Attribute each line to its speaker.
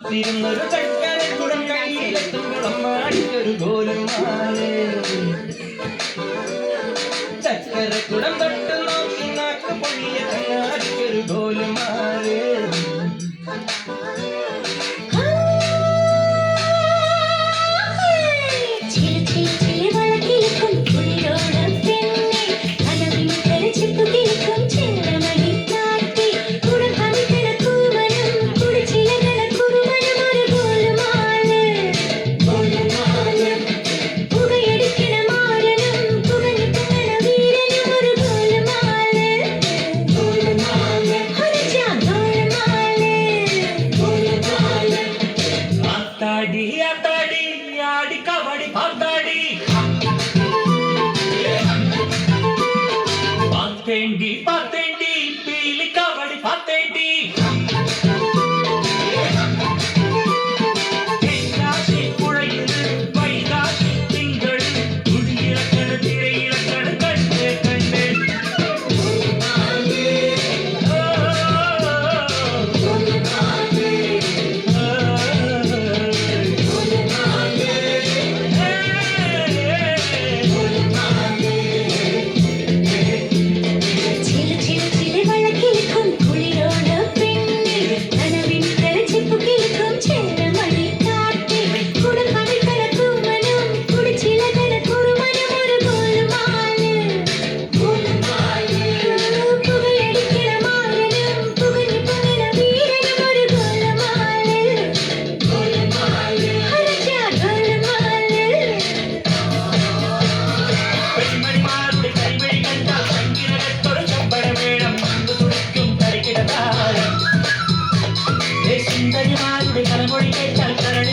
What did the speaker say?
Speaker 1: തിരുന്നൊരു ചക്കരക്കുടം കയ്യിലെത്തുമ്പോഴും മാടിക്കൊരു ഗോലുമാലേ ചക്കരക്കുടം തൊട്ട് നോക്കി നാക്ക് പൊഴിയ കണ്ണാടിക്കൊരു ഗോലുമാലേ आड़ी कबड्डी पाताड़ी पातेंडी पातेंडी पीली कबड्डी पातेंडी तेंगासी पुळयिल वैगासी तिंगळ गुडियकण तिरैयकण कण्णे कण्णे सुंदरी मारुड़े कलमोड़ी के चल कर